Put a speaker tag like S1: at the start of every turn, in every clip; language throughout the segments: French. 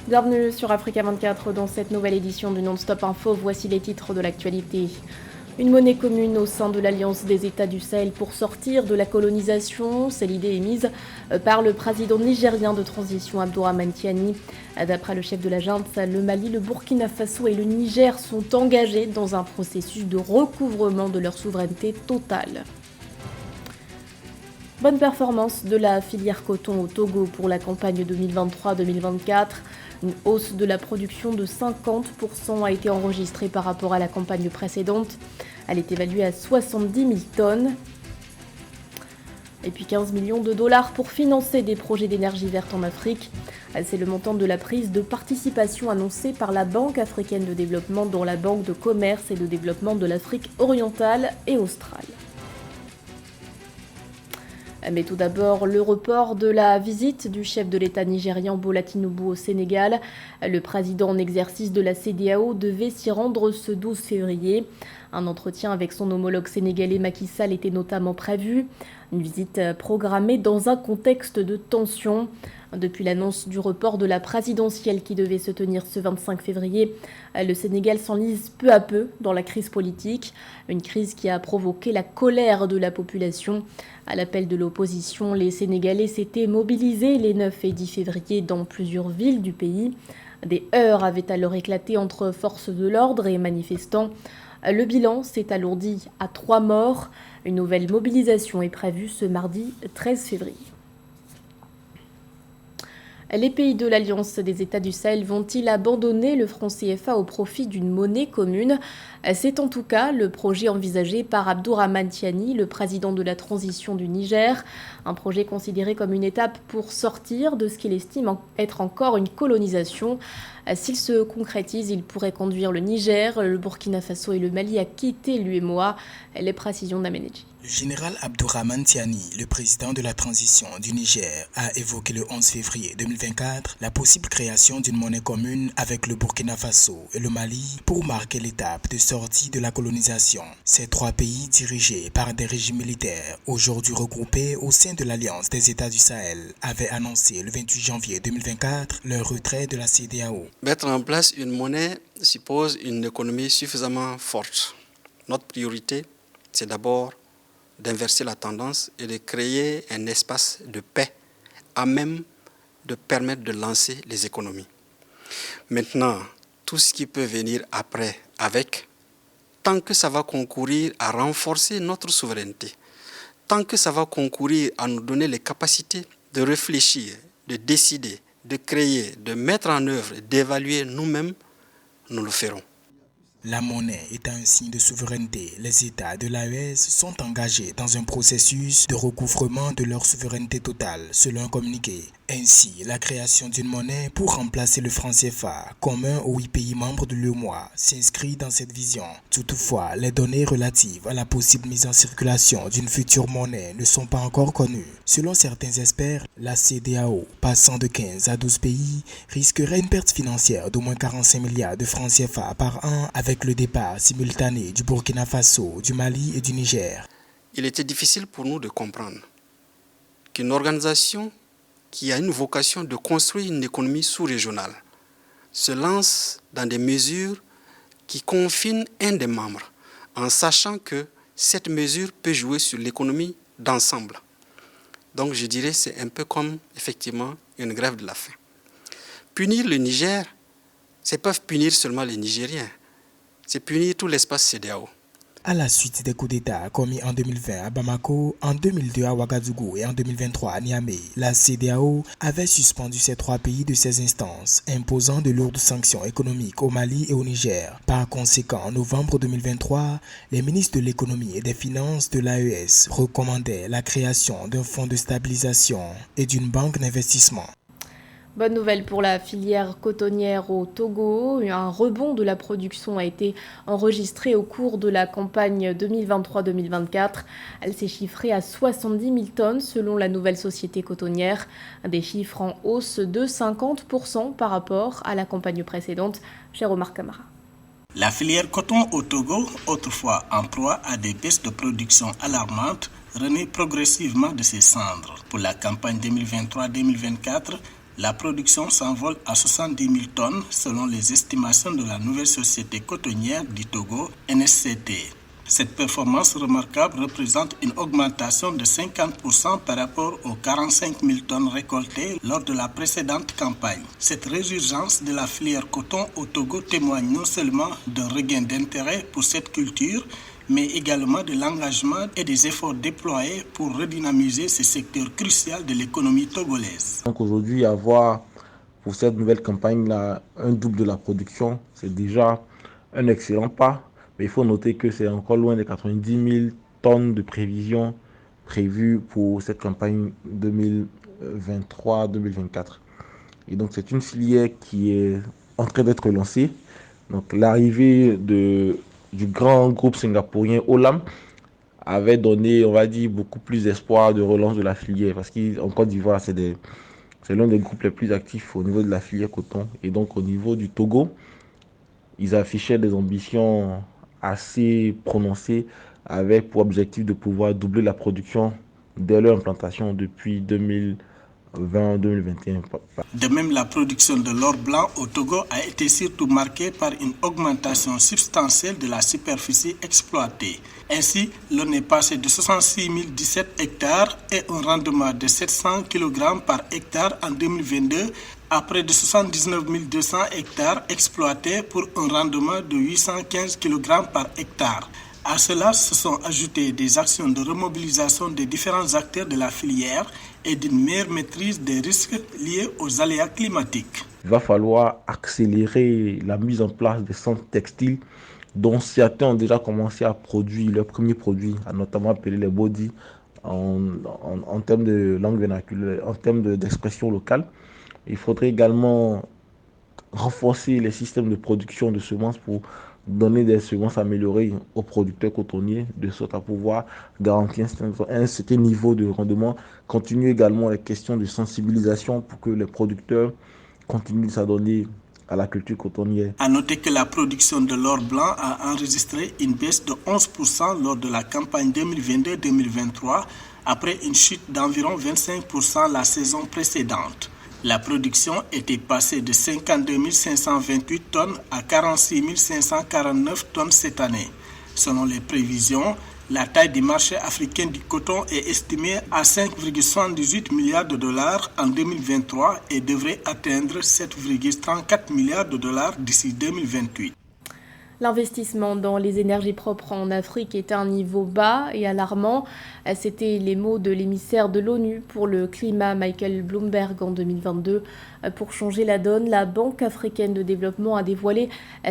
S1: Bienvenue sur Africa 24 dans cette nouvelle édition du Non-Stop Info. Voici les titres de l'actualité. Une monnaie commune au sein de l'Alliance des États du Sahel pour sortir de la colonisation. C'est l'idée émise par le président nigérien de transition Abdourahmane Tiani. D'après le chef de la junte, le Mali, le Burkina Faso et le Niger sont engagés dans un processus de recouvrement de leur souveraineté totale. Bonne performance de la filière coton au Togo pour la campagne 2023-2024. Une hausse de la production de 50% a été enregistrée par rapport à la campagne précédente. Elle est évaluée à 70 000 tonnes. Et puis 15 millions de dollars pour financer des projets d'énergie verte en Afrique. C'est le montant de la prise de participation annoncée par la Banque africaine de développement dans la Banque de commerce et de développement de l'Afrique orientale et australe. Mais tout d'abord, le report de la visite du chef de l'État nigérian Bola Tinubu au Sénégal. Le président en exercice de la CEDEAO devait s'y rendre ce 12 février. Un entretien avec son homologue sénégalais Macky Sall était notamment prévu. Une visite programmée dans un contexte de tension. Depuis l'annonce du report de la présidentielle qui devait se tenir ce 25 février, le Sénégal s'enlise peu à peu dans la crise politique. Une crise qui a provoqué la colère de la population. À l'appel de l'opposition, les Sénégalais s'étaient mobilisés les 9 et 10 février dans plusieurs villes du pays. Des heurts avaient alors éclaté entre forces de l'ordre et manifestants. Le bilan s'est alourdi à 3 morts. Une nouvelle mobilisation est prévue ce mardi 13 février. Les pays de l'Alliance des États du Sahel vont-ils abandonner le franc CFA au profit d'une monnaie commune ? C'est en tout cas le projet envisagé par Abdourahmane Tiani, le président de la transition du Niger. Un projet considéré comme une étape pour sortir de ce qu'il estime être encore une colonisation. S'il se concrétise, il pourrait conduire le Niger, le Burkina Faso et le Mali à quitter l'UEMOA. Les précisions d'Ameneji.
S2: Le général Abdourahmane Tiani, le président de la transition du Niger, a évoqué le 11 février 2024 la possible création d'une monnaie commune avec le Burkina Faso et le Mali pour marquer l'étape de sortie de la colonisation. Ces trois pays dirigés par des régimes militaires, aujourd'hui regroupés au sein de l'Alliance des États du Sahel, avaient annoncé le 28 janvier 2024 leur retrait de la CEDEAO.
S3: Mettre en place une monnaie suppose une économie suffisamment forte. Notre priorité, c'est d'abord d'inverser la tendance et de créer un espace de paix à même de permettre de lancer les économies. Maintenant, tout ce qui peut venir après, tant que ça va concourir à renforcer notre souveraineté, tant que ça va concourir à nous donner les capacités de réfléchir, de décider, de créer, de mettre en œuvre, d'évaluer nous-mêmes, nous le ferons.
S2: La monnaie est un signe de souveraineté. Les États de l'AES sont engagés dans un processus de recouvrement de leur souveraineté totale, selon un communiqué. Ainsi, la création d'une monnaie pour remplacer le franc CFA, commun aux 8 pays membres de l'UEMOA, s'inscrit dans cette vision. Toutefois, les données relatives à la possible mise en circulation d'une future monnaie ne sont pas encore connues. Selon certains experts, la CEDEAO, passant de 15 à 12 pays, risquerait une perte financière d'au moins 45 milliards de francs CFA par an avec le départ simultané du Burkina Faso, du Mali et du Niger.
S3: Il était difficile pour nous de comprendre qu'une organisation qui a une vocation de construire une économie sous-régionale se lance dans des mesures qui confinent un des membres, en sachant que cette mesure peut jouer sur l'économie d'ensemble. Donc je dirais que c'est un peu comme, effectivement, une grève de la faim. Punir le Niger, c'est pas punir seulement les Nigériens, c'est punir tout l'espace CEDEAO.
S2: À la suite des coups d'État commis en 2020 à Bamako, en 2002 à Ouagadougou et en 2023 à Niamey, la CEDEAO avait suspendu ces trois pays de ses instances, imposant de lourdes sanctions économiques au Mali et au Niger. Par conséquent, en novembre 2023, les ministres de l'économie et des finances de l'AES recommandaient la création d'un fonds de stabilisation et d'une banque d'investissement.
S1: Bonne nouvelle pour la filière cotonnière au Togo. Un rebond de la production a été enregistré au cours de la campagne 2023-2024. Elle s'est chiffrée à 70 000 tonnes selon la nouvelle société cotonnière. Des chiffres en hausse de 50% par rapport à la campagne précédente. Cher Omar Kamara.
S4: La filière coton au Togo, autrefois en proie à des baisses de production alarmantes, renaît progressivement de ses cendres. Pour la campagne 2023-2024, La production s'envole à 70 000 tonnes selon les estimations de la nouvelle société cotonnière du Togo, NSCT. Cette performance remarquable représente une augmentation de 50% par rapport aux 45 000 tonnes récoltées lors de la précédente campagne. Cette résurgence de la filière coton au Togo témoigne non seulement d'un regain d'intérêt pour cette culture, mais également de l'engagement et des efforts déployés pour redynamiser ce secteur crucial de l'économie togolaise.
S5: Donc aujourd'hui, avoir pour cette nouvelle campagne-là un double de la production, c'est déjà un excellent pas. Mais il faut noter que c'est encore loin des 90 000 tonnes de prévisions prévues pour cette campagne 2023-2024. Et donc c'est une filière qui est en train d'être lancée. Donc l'arrivée du grand groupe singapourien Olam avait donné, on va dire, beaucoup plus d'espoir de relance de la filière. Parce qu'en Côte d'Ivoire, c'est l'un des groupes les plus actifs au niveau de la filière coton. Et donc au niveau du Togo, ils affichaient des ambitions assez prononcées avec pour objectif de pouvoir doubler la production dès leur implantation depuis 2020-2021.
S4: De même, la production de l'or blanc au Togo a été surtout marquée par une augmentation substantielle de la superficie exploitée. Ainsi, l'on est passé de 66 017 hectares et un rendement de 700 kg par hectare en 2022 à près de 79 200 hectares exploités pour un rendement de 815 kg par hectare. À cela se sont ajoutées des actions de remobilisation des différents acteurs de la filière et d'une meilleure maîtrise des risques liés aux aléas climatiques.
S5: Il va falloir accélérer la mise en place des centres textiles dont certains ont déjà commencé à produire leurs premiers produits, notamment appelés les body en termes de langue vernaculaire, en termes d'expression locale. Il faudrait également renforcer les systèmes de production de semences pour donner des semences améliorées aux producteurs cotonniers, de sorte à pouvoir garantir un certain niveau de rendement. Continuer également les questions de sensibilisation pour que les producteurs continuent de s'adonner à la culture cotonnière.
S4: À noter que la production de l'or blanc a enregistré une baisse de 11% lors de la campagne 2022-2023, après une chute d'environ 25% la saison précédente. La production était passée de 52 528 tonnes à 46 549 tonnes cette année. Selon les prévisions, la taille du marché africain du coton est estimée à 5,78 milliards de dollars en 2023 et devrait atteindre 7,34 milliards de dollars d'ici 2028.
S1: L'investissement dans les énergies propres en Afrique est à un niveau bas et alarmant. C'était les mots de l'émissaire de l'ONU pour le climat, Michael Bloomberg, en 2022. Pour changer la donne, la Banque africaine de développement a dévoilé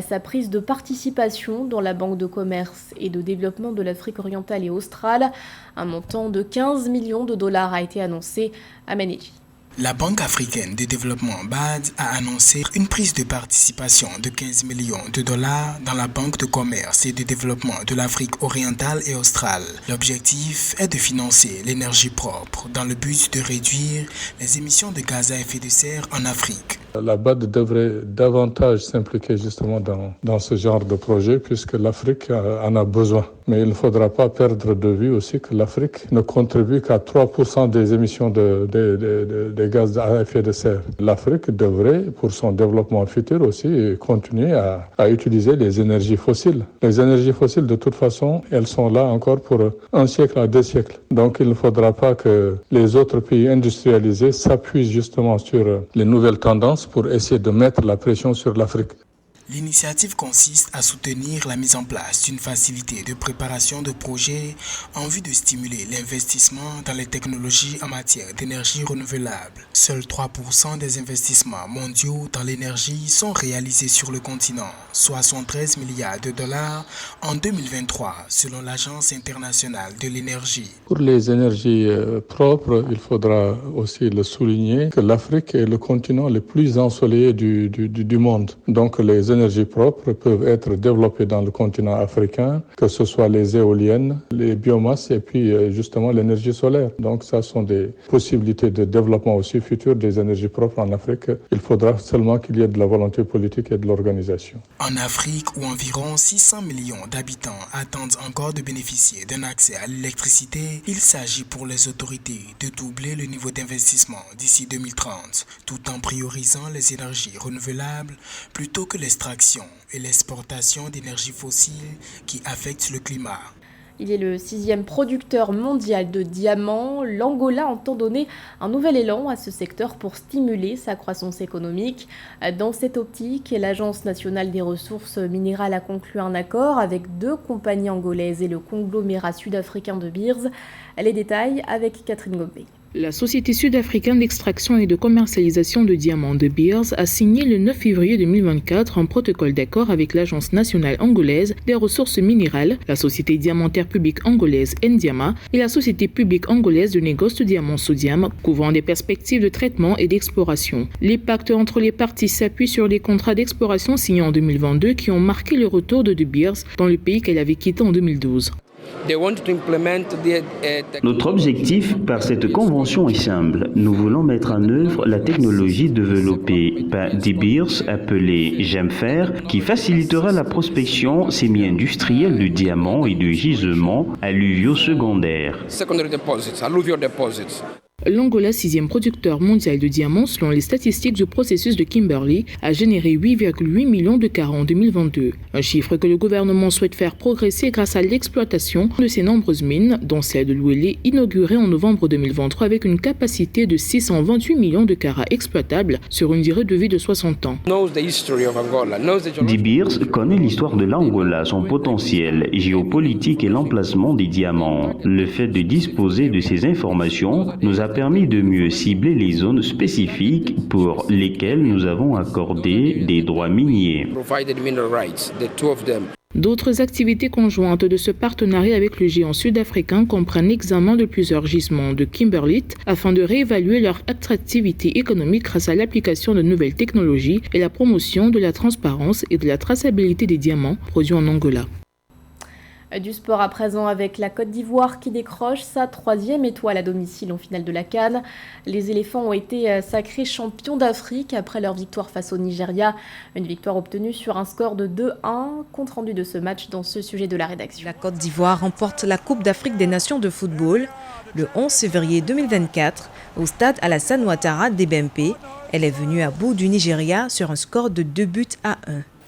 S1: sa prise de participation dans la Banque de commerce et de développement de l'Afrique orientale et australe. Un montant de 15 millions de dollars a été annoncé à Meneji.
S2: La Banque africaine de développement BAD a annoncé une prise de participation de 15 millions de dollars dans la Banque de commerce et de développement de l'Afrique orientale et australe. L'objectif est de financer l'énergie propre dans le but de réduire les émissions de gaz à effet de serre en Afrique.
S6: La BAD devrait davantage s'impliquer justement dans ce genre de projet puisque l'Afrique en a besoin. Mais il ne faudra pas perdre de vue aussi que l'Afrique ne contribue qu'à 3% des émissions de gaz à effet de serre. L'Afrique devrait, pour son développement futur aussi, continuer à utiliser les énergies fossiles. Les énergies fossiles, de toute façon, elles sont là encore pour 1 siècle à 2 siècles. Donc il ne faudra pas que les autres pays industrialisés s'appuient justement sur les nouvelles tendances pour essayer de mettre la pression sur l'Afrique.
S2: L'initiative consiste à soutenir la mise en place d'une facilité de préparation de projets en vue de stimuler l'investissement dans les technologies en matière d'énergie renouvelable. Seuls 3% des investissements mondiaux dans l'énergie sont réalisés sur le continent, soit 113 milliards de dollars en 2023, selon l'Agence internationale de l'énergie.
S6: Pour les énergies propres, il faudra aussi le souligner que l'Afrique est le continent le plus ensoleillé du monde. Donc les énergies propres peuvent être développées dans le continent africain, que ce soit les éoliennes, les biomasses et puis justement l'énergie solaire. Donc ça sont des possibilités de développement aussi futur des énergies propres en Afrique. Il faudra seulement qu'il y ait de la volonté politique et de l'organisation.
S2: En Afrique, où environ 600 millions d'habitants attendent encore de bénéficier d'un accès à l'électricité, il s'agit pour les autorités de doubler le niveau d'investissement d'ici 2030, tout en priorisant les énergies renouvelables plutôt que l'extraction et l'exportation d'énergies fossiles qui affectent le climat.
S1: Il est le 6e producteur mondial de diamants. L'Angola entend donner un nouvel élan à ce secteur pour stimuler sa croissance économique. Dans cette optique, l'Agence nationale des ressources minérales a conclu un accord avec 2 compagnies angolaises et le conglomérat sud-africain de Beers. Les détails avec Catherine Gombe.
S7: La société sud-africaine d'extraction et de commercialisation de diamants de Beers a signé le 9 février 2024 un protocole d'accord avec l'Agence nationale angolaise des ressources minérales, la société diamantaire publique angolaise Ndiama et la société publique angolaise de négoce de diamants Sodiam, couvrant des perspectives de traitement et d'exploration. Les pactes entre les parties s'appuient sur les contrats d'exploration signés en 2022 qui ont marqué le retour de Beers dans le pays qu'elle avait quitté en 2012.
S8: Notre objectif par cette convention est simple. Nous voulons mettre en œuvre la technologie développée par De Beers appelée GEMFER qui facilitera la prospection semi-industrielle de diamants et de gisements alluviaux secondaires.
S7: L'Angola, 6e producteur mondial de diamants selon les statistiques du processus de Kimberley, a généré 8,8 millions de carats en 2022. Un chiffre que le gouvernement souhaite faire progresser grâce à l'exploitation de ses nombreuses mines, dont celle de l'Ouélé, inaugurée en novembre 2023 avec une capacité de 628 millions de carats exploitables sur une durée de vie de 60 ans.
S8: De Beers connaît l'histoire de l'Angola, son potentiel géopolitique et l'emplacement des diamants. Le fait de disposer de ces informations nous a permis de mieux cibler les zones spécifiques pour lesquelles nous avons accordé des droits miniers.
S7: D'autres activités conjointes de ce partenariat avec le géant sud-africain comprennent l'examen de plusieurs gisements de kimberlite afin de réévaluer leur attractivité économique grâce à l'application de nouvelles technologies et la promotion de la transparence et de la traçabilité des diamants produits en Angola.
S1: Du sport à présent avec la Côte d'Ivoire qui décroche sa 3e étoile à domicile en finale de la CAN. Les éléphants ont été sacrés champions d'Afrique après leur victoire face au Nigeria. Une victoire obtenue sur un score de 2-1. Compte rendu de ce match dans ce sujet de la rédaction.
S9: La Côte d'Ivoire remporte la Coupe d'Afrique des Nations de football le 11 février 2024 au stade Alassane Ouattara d'Ebempe. Elle est venue à bout du Nigeria sur un score de 2-1.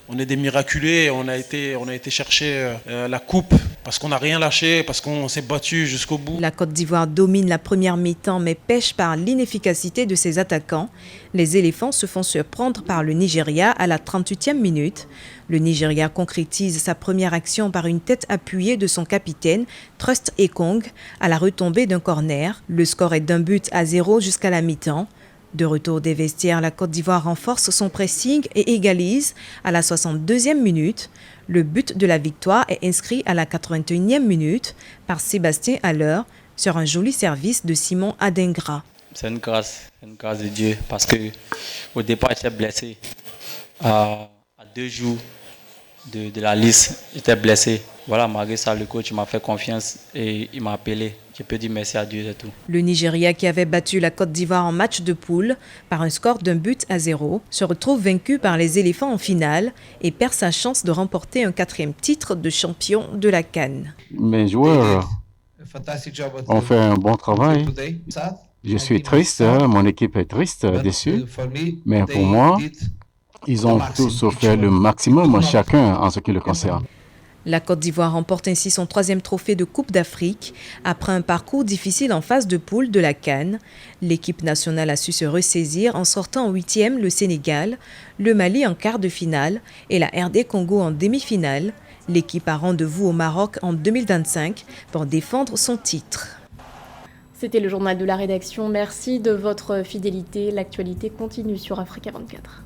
S10: On est des miraculés, on a été chercher la coupe parce qu'on n'a rien lâché, parce qu'on s'est battu jusqu'au bout.
S9: La Côte d'Ivoire domine la première mi-temps mais pêche par l'inefficacité de ses attaquants. Les éléphants se font surprendre par le Nigeria à la 38e minute. Le Nigeria concrétise sa première action par une tête appuyée de son capitaine, Trust Ekong, à la retombée d'un corner. Le score est d'1-0 jusqu'à la mi-temps. De retour des vestiaires, la Côte d'Ivoire renforce son pressing et égalise à la 62e minute. Le but de la victoire est inscrit à la 81e minute par Sébastien Haller sur un joli service de Simon Adingra.
S11: C'est une grâce de Dieu parce que au départ j'étais blessé. À 2 jours de la liste, j'étais blessé. Voilà, malgré ça, le coach m'a fait confiance et il m'a appelé. Je peux dire merci à Dieu et tout.
S9: Le Nigeria, qui avait battu la Côte d'Ivoire en match de poule par un score d'1-0, se retrouve vaincu par les éléphants en finale et perd sa chance de remporter un 4e titre de champion de la CAN.
S12: Mes joueurs ont fait un bon travail. Je suis triste, mon équipe est triste, déçue. Mais pour moi, ils ont tous fait le maximum chacun en ce qui le concerne.
S9: La Côte d'Ivoire remporte ainsi son 3e trophée de Coupe d'Afrique. Après un parcours difficile en phase de poule de la CAN, l'équipe nationale a su se ressaisir en sortant en 8e le Sénégal, le Mali en quart de finale et la RD Congo en demi-finale. L'équipe a rendez-vous au Maroc en 2025 pour défendre son titre.
S1: C'était le journal de la rédaction. Merci de votre fidélité. L'actualité continue sur Africa 24.